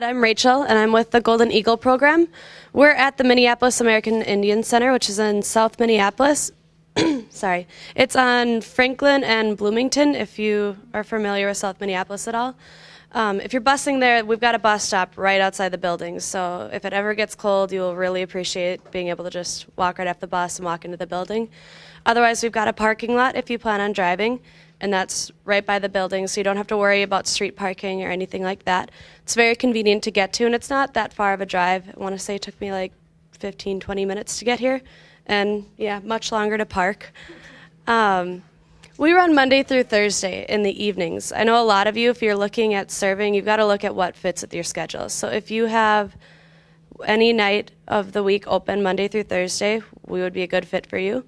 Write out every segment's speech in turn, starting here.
I'm Rachel, and I'm with the Golden Eagle program. We're at the Minneapolis American Indian Center, which is in South Minneapolis. Sorry. It's on Franklin and Bloomington, if you are familiar with South Minneapolis at all. If you're busing there, we've got a bus stop right outside the building, so if it ever gets cold, you will really appreciate being able to just walk right off the bus and walk into the building. Otherwise, we've got a parking lot if you plan on driving, and that's right by the building, so you don't have to worry about street parking or anything like that. It's very convenient to get to, and it's not that far of a drive. I want to say it took me like 15, 20 minutes to get here, and yeah, much longer to park. We run Monday through Thursday in the evenings. I know a lot of you, if you're looking at serving, you've got to look at what fits with your schedule. So if you have any night of the week open Monday through Thursday, we would be a good fit for you.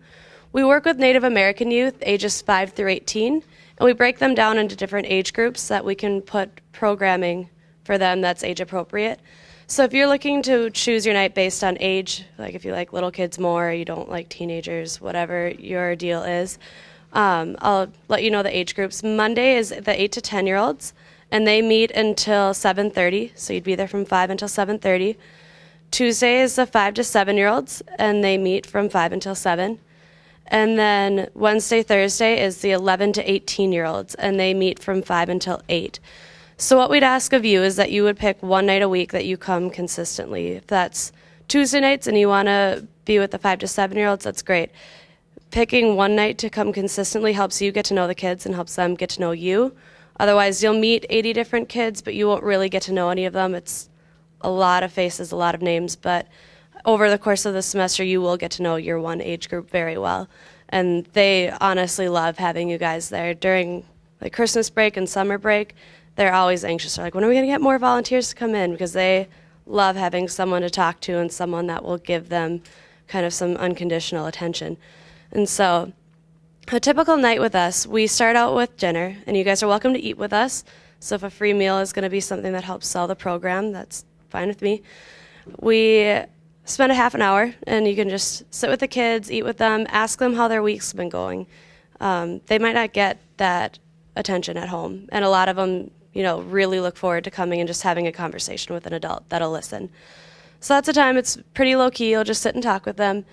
We work with Native American youth ages 5 through 18, and we break them down into different age groups so that we can put programming for them that's age appropriate. So if you're looking to choose your night based on age, like if you like little kids more, you don't like teenagers, whatever your deal is, I'll let you know the age groups. Monday is the 8 to 10-year-olds, and they meet until 7:30, so you'd be there from 5 until 7:30. Tuesday is the 5 to 7-year-olds, and they meet from 5 until 7. And then Wednesday, Thursday is the 11 to 18-year-olds, and they meet from 5 until 8. So what we'd ask of you is that you would pick one night a week that you come consistently. If that's Tuesday nights and you want to be with the 5 to 7-year-olds, that's great. Picking one night to come consistently helps you get to know the kids and helps them get to know you. Otherwise, you'll meet 80 different kids, but you won't really get to know any of them. It's a lot of faces, a lot of names, but over the course of the semester, you will get to know your one age group very well. And they honestly love having you guys there. During like Christmas break and summer break, they're always anxious. They're like, when are we going to get more volunteers to come in? Because they love having someone to talk to and someone that will give them kind of some unconditional attention. And so a typical night with us, we start out with dinner, and you guys are welcome to eat with us. So if a free meal is going to be something that helps sell the program, that's fine with me. We spend a half an hour, and you can just sit with the kids, eat with them, ask them how their week's been going. They might not get that attention at home, and a lot of them, really look forward to coming and just having a conversation with an adult that'll listen. So that's a time it's pretty low-key. You'll just sit and talk with them.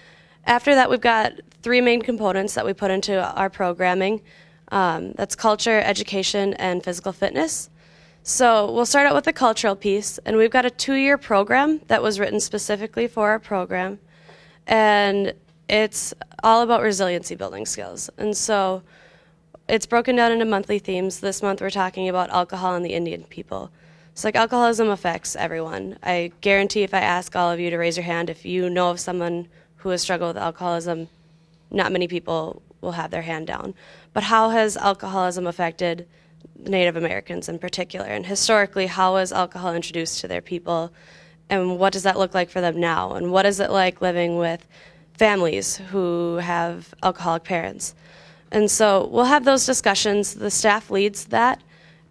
After that, we've got 3 main components that we put into our programming. That's culture, education, and physical fitness. So we'll start out with the cultural piece, and we've got a 2-year program that was written specifically for our program, and it's all about resiliency building skills. And so it's broken down into monthly themes. This month we're talking about alcohol and the Indian people. So like alcoholism affects everyone. I guarantee if I ask all of you to raise your hand, if you know of someone who has struggled with alcoholism, not many people will have their hand down. But how has alcoholism affected Native Americans in particular? And historically, how was alcohol introduced to their people? And what does that look like for them now? And what is it like living with families who have alcoholic parents? And so we'll have those discussions. The staff leads that.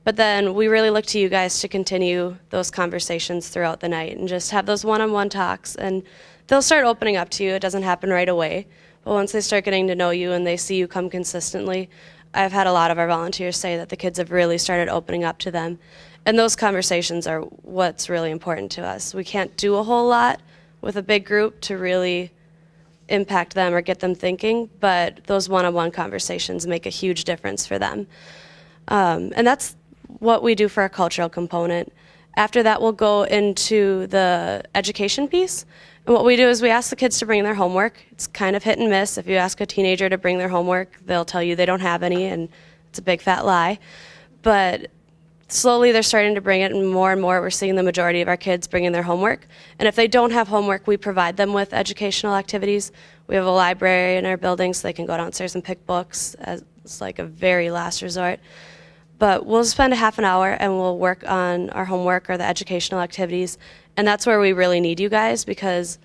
But then we really look to you guys to continue those conversations throughout the night and just have those one-on-one talks. And they'll start opening up to you. It doesn't happen right away. But once they start getting to know you and they see you come consistently, I've had a lot of our volunteers say that the kids have really started opening up to them. And those conversations are what's really important to us. We can't do a whole lot with a big group to really impact them or get them thinking, but those one-on-one conversations make a huge difference for them. And that's what we do for our cultural component. After that, we'll go into the education piece. And what we do is we ask the kids to bring their homework. It's kind of hit and miss. If you ask a teenager to bring their homework, they'll tell you they don't have any, and it's a big fat lie. But slowly they're starting to bring it, and more we're seeing the majority of our kids bringing their homework. And if they don't have homework, we provide them with educational activities. We have a library in our building so they can go downstairs and pick books as it's like a very last resort. But we'll spend a half an hour and we'll work on our homework or the educational activities. And that's where we really need you guys, because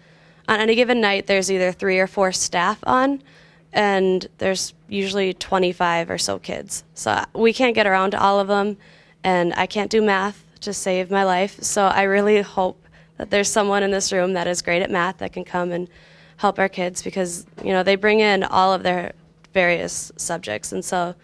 on any given night there's either 3 or 4 staff on, and there's usually 25 or so kids. So we can't get around to all of them, and I can't do math to save my life. So I really hope that there's someone in this room that is great at math that can come and help our kids, because they bring in all of their various subjects. And so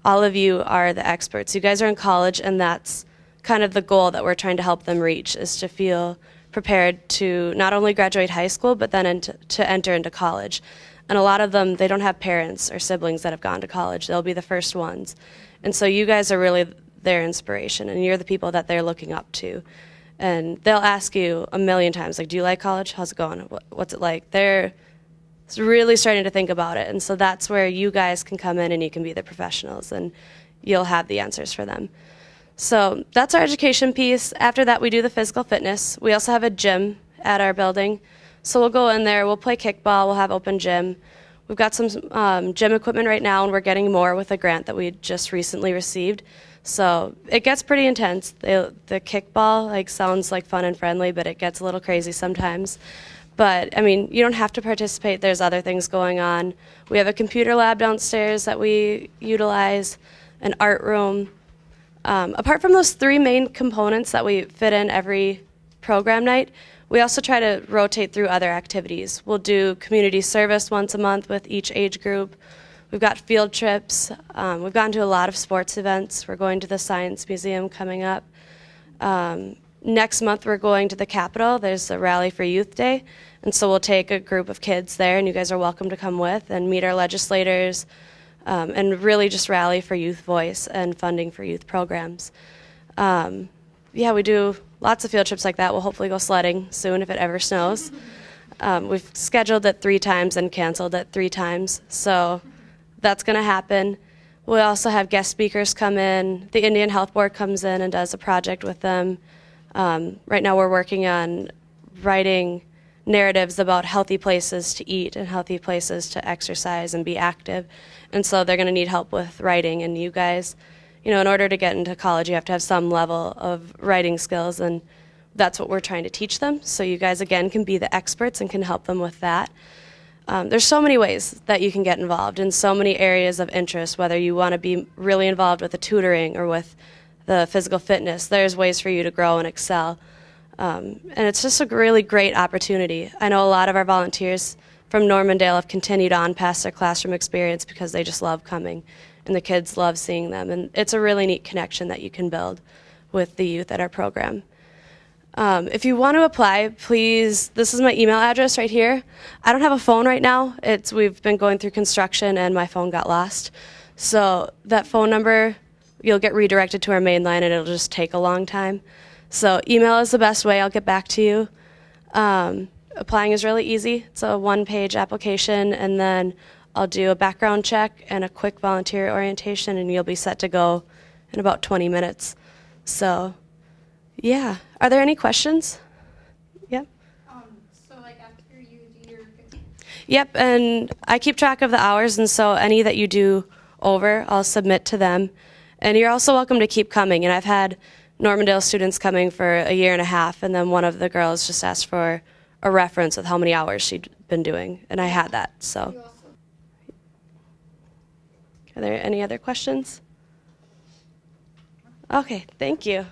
all of you are the experts. You guys are in college, and that's kind of the goal that we're trying to help them reach, is to feel prepared to not only graduate high school, but then to enter into college. And a lot of them, they don't have parents or siblings that have gone to college. They'll be the first ones. And so you guys are really their inspiration, and you're the people that they're looking up to. And they'll ask you a million times, like, do you like college? How's it going? What's it like? They're really starting to think about it. And so that's where you guys can come in and you can be the professionals, and you'll have the answers for them. So that's our education piece. After that, we do the physical fitness. We also have a gym at our building. So we'll go in there, we'll play kickball, we'll have open gym. We've got some gym equipment right now, and we're getting more with a grant that we just recently received. So it gets pretty intense. The kickball sounds like fun and friendly, but it gets a little crazy sometimes. But, I mean, you don't have to participate. There's other things going on. We have a computer lab downstairs that we utilize, an art room. Apart from those three main components that we fit in every program night, we also try to rotate through other activities. We'll do community service once a month with each age group. We've got field trips. We've gone to a lot of sports events. We're going to the Science Museum coming up. Next month we're going to the Capitol. There's a Rally for Youth Day, and so we'll take a group of kids there, and you guys are welcome to come with and meet our legislators, and really just rally for youth voice and funding for youth programs. Yeah, we do lots of field trips like that. We'll hopefully go sledding soon if it ever snows. We've scheduled it 3 times and canceled it 3 times, so that's going to happen. We also have guest speakers come in. The Indian Health Board comes in and does a project with them. Right now we're working on writing narratives about healthy places to eat and healthy places to exercise and be active. And so they're going to need help with writing. And you guys, in order to get into college, you have to have some level of writing skills, and that's what we're trying to teach them. So you guys, again, can be the experts and can help them with that. There's so many ways that you can get involved in so many areas of interest, whether you want to be really involved with the tutoring or with the physical fitness. There's ways for you to grow and excel. And it's just a really great opportunity. I know a lot of our volunteers from Normandale have continued on past their classroom experience because they just love coming, and the kids love seeing them. And it's a really neat connection that you can build with the youth at our program. If you want to apply, please, this is my email address right here. I don't have a phone right now. We've been going through construction and my phone got lost. So that phone number, you'll get redirected to our main line and it'll just take a long time. So email is the best way. I'll get back to you. Applying is really easy. It's a 1-page application, and then I'll do a background check and a quick volunteer orientation, and you'll be set to go in about 20 minutes. So, yeah. Are there any questions? Yep. So after you do your 15? Yep, and I keep track of the hours, and so any that you do over, I'll submit to them. And you're also welcome to keep coming. And I've had Normandale students coming for a year and a half, and then one of the girls just asked for a reference of how many hours she'd been doing, and I had that. So, are there any other questions? Okay, thank you.